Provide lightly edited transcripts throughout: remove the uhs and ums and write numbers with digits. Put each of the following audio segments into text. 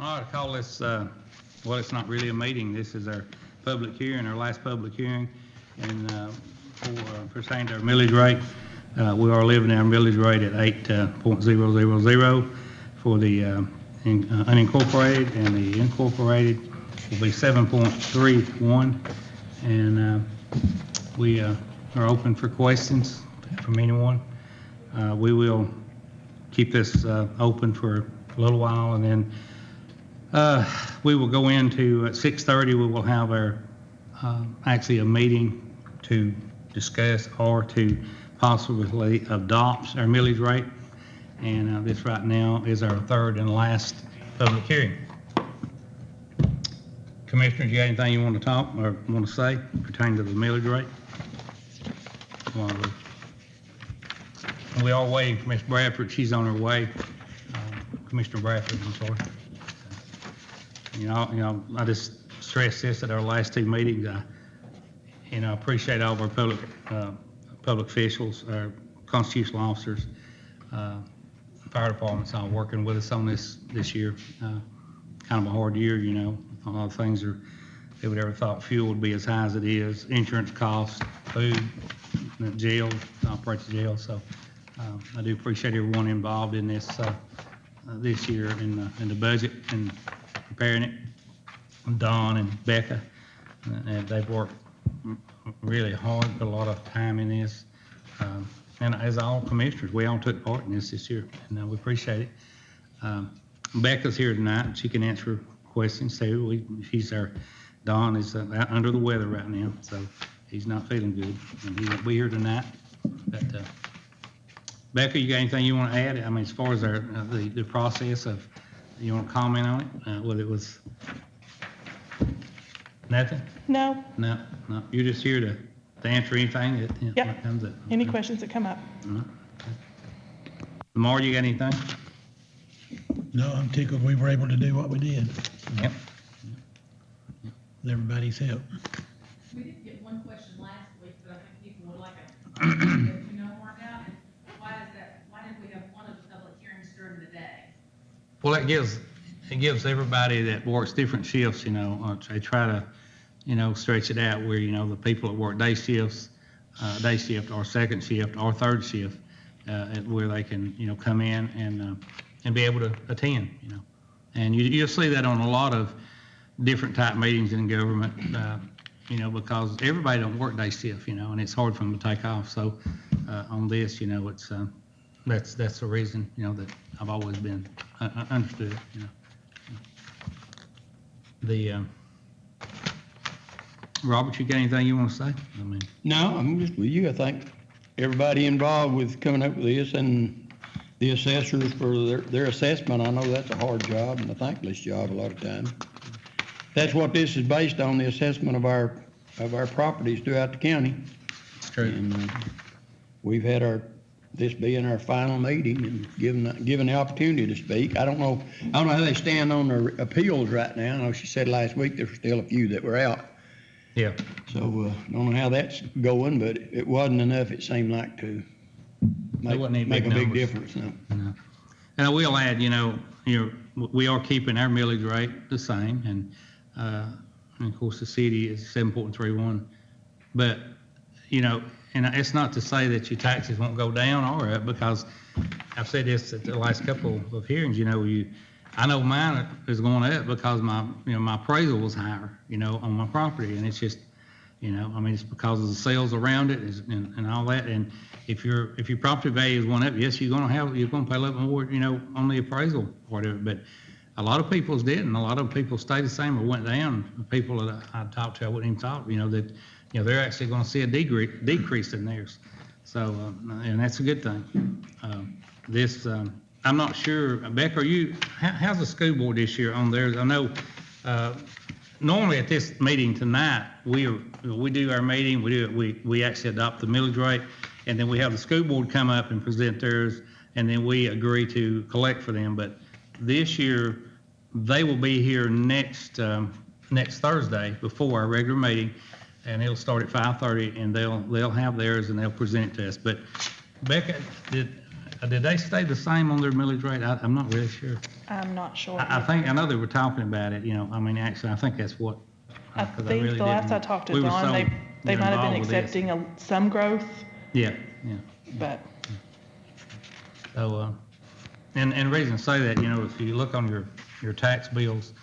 All right, I call this, well, it's not really a meeting. This is our public hearing, our last public hearing. And for pertaining to our millage rate, we are levying our millage rate at 8.000 for the unincorporated, and the incorporated will be 7.31. And we are open for questions from anyone. We will keep this open for a little while, and then we will go into at 6:30. We will have our actually a meeting to discuss or to possibly adopt our millage rate. And this right now is our third and last public hearing. Commissioners, you got anything you want to talk or want to say pertaining to the millage rate? Well, we are waiting for Ms. Bradford. She's on her way. Commissioner Bradford, I'm sorry. You know, I just stressed this at our last two meetings. I appreciate all of our public officials, our constitutional officers, fire departments all working with us on this year. Kind of a hard year, you know. A lot of things they would ever thought fuel would be as high as it is, insurance costs, food, jail, operate the jail. So I do appreciate everyone involved in this this year in the budget and preparing it. Don and Becca, and they've worked really hard, put a lot of time in this. And as all commissioners, we all took part in this year, and we appreciate it. Becca's here tonight. She can answer questions too. Don is under the weather right now, so he's not feeling good, and he won't be here tonight. But Becca, you got anything you want to add? I mean, as far as the process of, you want to comment on it? Whether it was nothing? No. No. You're just here to answer anything that Yep. comes up. Any questions that come up? Lamar, you got anything? No, I'm tickled we were able to do what we did. Yep. With everybody's help. We did get one question last week, but I think people would like to know more about it. Why is that? Why did we have one of the public hearings during the day? Well, it gives everybody that works different shifts, they try to, stretch it out where, the people that work day shift or second shift or third shift, where they can, come in and be able to attend, And you'll see that on a lot of different type meetings in government, because everybody don't work day shift, and it's hard for them to take off. So on this, it's that's the reason, that I've always been understood, Robert, you got anything you want to say? I mean, No, I'm just with you. I think everybody involved with coming up with this and the assessors for their assessment. I know that's a hard job and a thankless job a lot of times. That's what this is based on, the assessment of our properties throughout the county. it's true. And we've had this being our final meeting and given the opportunity to speak. I don't know how they stand on their appeals right now. I know she said last week there were still a few that were out. Yeah. So don't know how that's going, but it wasn't enough, it seemed like, to make a big difference. No. No. And I will add, we are keeping our millage rate the same, and of course the city is 7.31. But and it's not to say that your taxes won't go down or up, because I've said this at the last couple of hearings. I know mine is going up because my appraisal was higher, on my property, and it's just, it's because of the sales around it and all that. And if your property value is going up, yes, you're going to pay a little more, on the appraisal part of it. But a lot of people's didn't. A lot of people stayed the same or went down. People that I talked to, I wouldn't even talk, that they're actually going to see a decrease in theirs. So, and that's a good thing. I'm not sure, Becca, how's the school board this year on theirs? I know normally at this meeting tonight, we do our meeting, we actually adopt the millage rate, and then we have the school board come up and present theirs, and then we agree to collect for them. But this year, they will be here next Thursday before our regular meeting, and it'll start at 5:30, and they'll have theirs and they'll present it to us. But Becca, Did they stay the same on their millage rate? I'm not really sure. I'm not sure. I know they were talking about it, I mean, actually, I think that's what. I 'cause think really the last I didn't- talked to we were Dawn, so, they might have been involved with this. accepting some growth, Yeah, yeah. but So, and the reason I say that, if you look on your tax bills,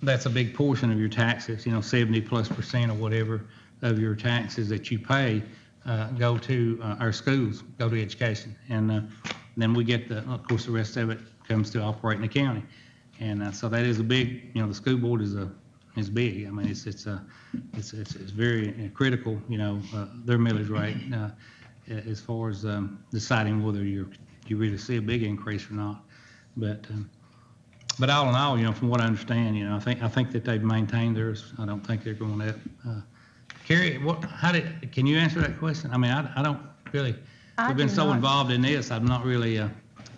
that's a big portion of your taxes, 70+% or whatever of your taxes that you pay go to our schools, go to education. And then we get of course, the rest of it comes to operating the county. And so that is a big, the school board is big. I mean, it's very critical, their millage rate as far as deciding whether you really see a big increase or not. But all in all, from what I understand, I think that they've maintained theirs. I don't think they're going up. Carrie, can you answer that question? I mean, I don't really, I we've been do so not. involved in this, I'm not really,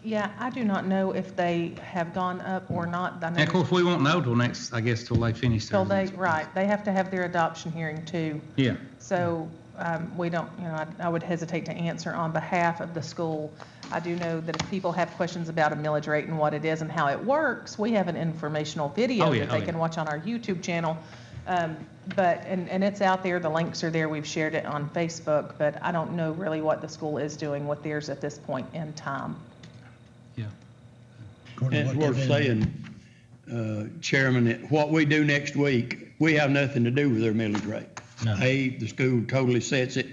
Yeah, I do not know if they have gone up or not. I know and of course, we won't know till next, I guess, till they finish till theirs. right, they have to have their adoption hearing too. Yeah, So we don't, I would hesitate to answer on behalf of the school. I do know that if people have questions about a millage rate and what it is and how it works, we have an informational video Oh, yeah, that they oh, can yeah. watch on our YouTube channel. And it's out there, the links are there, we've shared it on Facebook, but I don't know really what the school is doing with theirs at this point in time. yeah. According to It's what worth they've been- saying, Chairman, that what we do next week, we have nothing to do with their millage rate. No. The school totally sets it.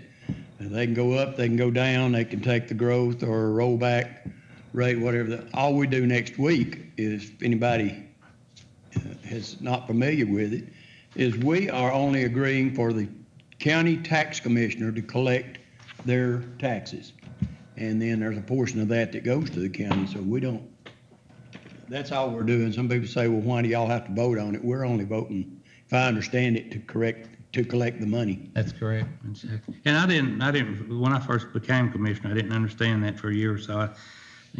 And they can go up, they can go down, they can take the growth or rollback rate, whatever. All we do next week is, if anybody is not familiar with it, is we are only agreeing for the county tax commissioner to collect their taxes. And then there's a portion of that that goes to the county, so we don't, that's all we're doing. Some people say, well, why do y'all have to vote on it? We're only voting, if I understand it, to collect the money. That's correct. And I didn't, when I first became commissioner, I didn't understand that for a year or so.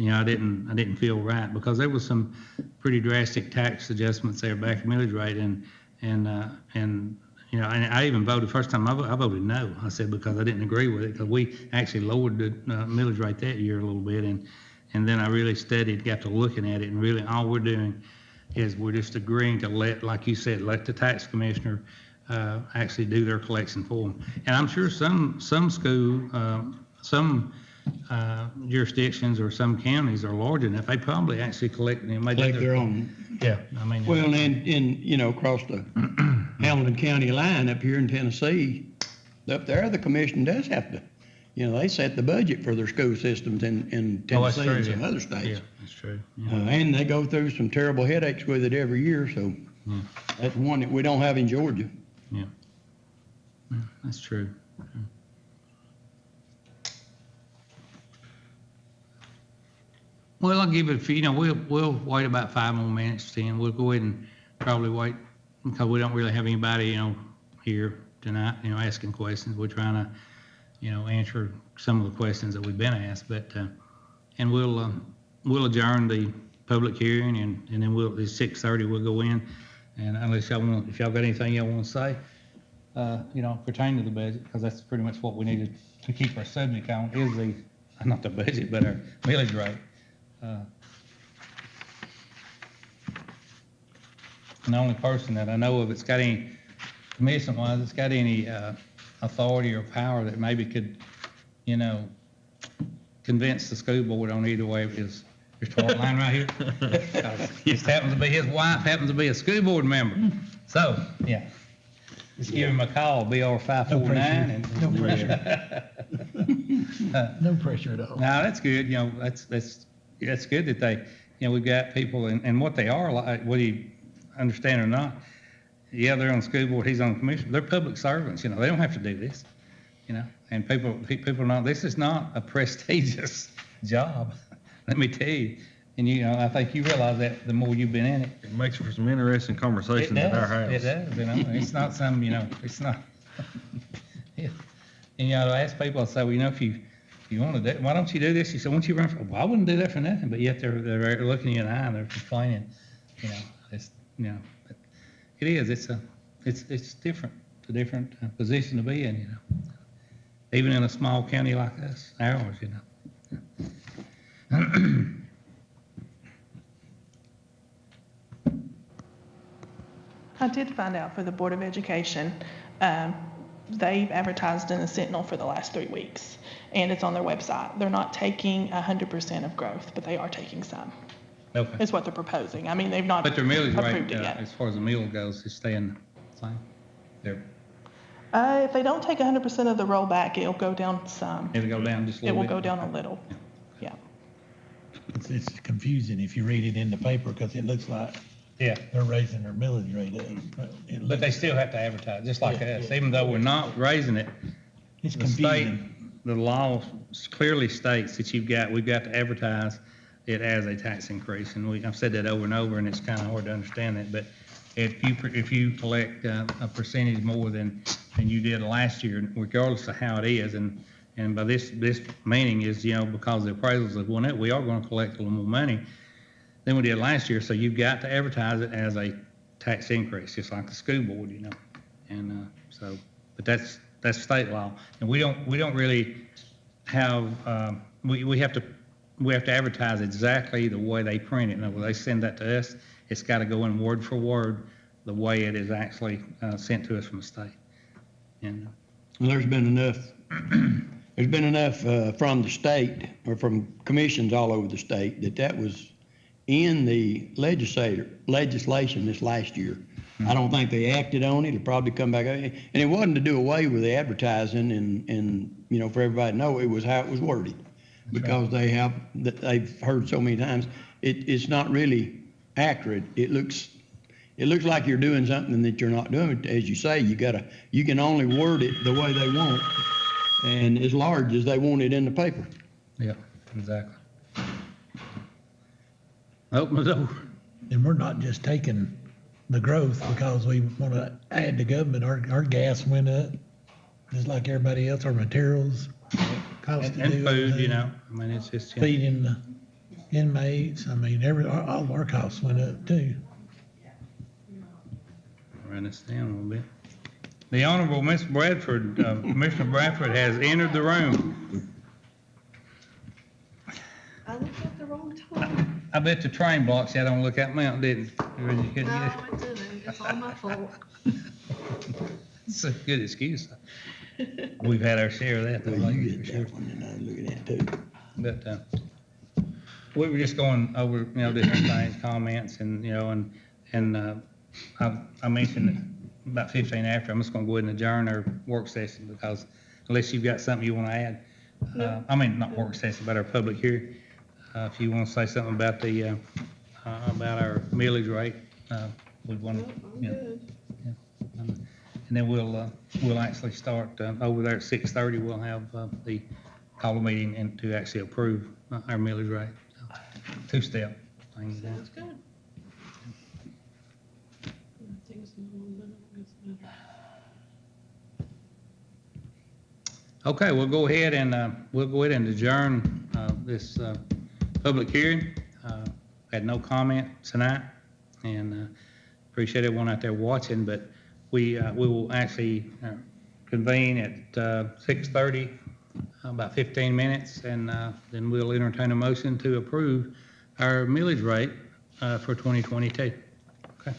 I didn't feel right because there was some pretty drastic tax adjustments there back at millage rate and I even voted, first time I voted no. I said, because I didn't agree with it, because we actually lowered the millage rate that year a little bit. And then I really studied, got to looking at it, and really all we're doing is we're just agreeing to let, like you said, let the tax commissioner actually do their collection for them. And I'm sure some jurisdictions or some counties are large enough, they probably actually collect Collect their own. Yeah, I mean. Well, and across the Hamilton County line up here in Tennessee, up there, the commission does have to, they set the budget for their school systems in Oh, that's Tennessee true, and some yeah. other states. Yeah, that's true. Yeah. And they go through some terrible headaches with it every year, so Yeah. that's one that we don't have in Georgia. Yeah, that's true. Well, I'll give it a few, we'll wait about 5 more minutes, 10. We'll go ahead and probably wait because we don't really have anybody, here tonight, asking questions. We're trying to, answer some of the questions that we've been asked, but, and we'll adjourn the public hearing and then it's 6:30, we'll go in. And unless if y'all got anything y'all want to say, pertaining to the budget, because that's pretty much what we needed to keep our subject on, is not the budget, but our millage rate. And the only person that I know of that's got any, commission-wise, that's got any authority or power that maybe could, convince the school board on either way is Mr. Hartline right here. Just happens to be, his wife happens to be a school board member. So, yeah. Just give him a call, BR 549. And No pressure. No pressure at all. No, that's good. That's good that they, we've got people and what they are, like, whether you understand or not. Yeah, they're on the school board, he's on the commission. They're public servants, they don't have to do this, and people know this is not a prestigious job. Let me tell you. And I think you realize that the more you've been in it. It makes for some interesting conversations at our house. It does, it's not some, it's not. Yeah. And I ask people, I say, well, if you want to do, why don't you do this? You say, why don't you run for, well, I wouldn't do that for nothing, but yet they're looking you in the eye and they're complaining, it's, it is, it's different, it's a different position to be in, even in a small county like us, ours, I did find out for the Board of Education, they've advertised in the Sentinel for the last 3 weeks, and it's on their website. They're not taking 100% of growth, but they are taking some, Okay. is what they're proposing. I mean, they've not But their millage approved rate, it yet. as far as the meal goes, is staying the same. They're, If they don't take 100% of the rollback, it'll go down some. it'll go down just a It little will bit. go down a little, yeah. It's confusing if you read it in the paper, because it looks like Yeah, they're raising their millage rate up. but they still have to advertise, just like Yeah, us. yeah. Even though we're not raising it, It's the state, confusing. the law clearly states that we've got to advertise it as a tax increase. And I've said that over and over, and it's kind of hard to understand that. But if you collect a percentage more than you did last year, regardless of how it is, and by this meaning is, because the appraisals have went up, we are going to collect a little more money than we did last year. So you've got to advertise it as a tax increase, just like the school board, And but that's state law, and we don't really have, we have to advertise exactly the way they print it. Now, when they send that to us, it's got to go in word for word the way it is actually sent to us from the state. And There's been enough from the state or from commissions all over the state that was in the legislation this last year. I don't think they acted on it. It'll probably come back. And it wasn't to do away with the advertising and for everybody to know, it was how it was worded. Because they've heard so many times, it's not really accurate. It looks like you're doing something that you're not doing. As you say, you can only word it the way they want and as large as they want it in the paper. yeah, exactly. Open the door. And we're not just taking the growth because we want to add to government. Our gas went up, just like everybody else, our materials cost to And do food, everything. I mean, it's just, Feeding the inmates, I mean, all of our costs went up too. run this down a little bit. The Honorable Miss Bradford, Commissioner Bradford has entered the room. I looked at the wrong time. I bet the train blocks you don't look at Mount, didn't No, it didn't. It's all my fault. It's a good excuse. We've had our share of that, though. Well, you lately, get for sure. that one and I look at that too. But we were just going over, different things, comments, and I mentioned it about 15 after. I'm just going to go ahead and adjourn our work session because unless you've got something you want to add, not work session, but our public hearing. If you want to say something about about our millage rate, we'd want to, I'm good. and then we'll actually start over there at 6:30. We'll have the call a meeting and to actually approve our millage rate. Two-step thing. Sounds good. Things move a little bit better. Okay, we'll go ahead and adjourn this public hearing. Had no comment tonight, and appreciate everyone out there watching. But we will actually convene at 6:30, about 15 minutes, and then we'll entertain a motion to approve our millage rate for 2022. Okay.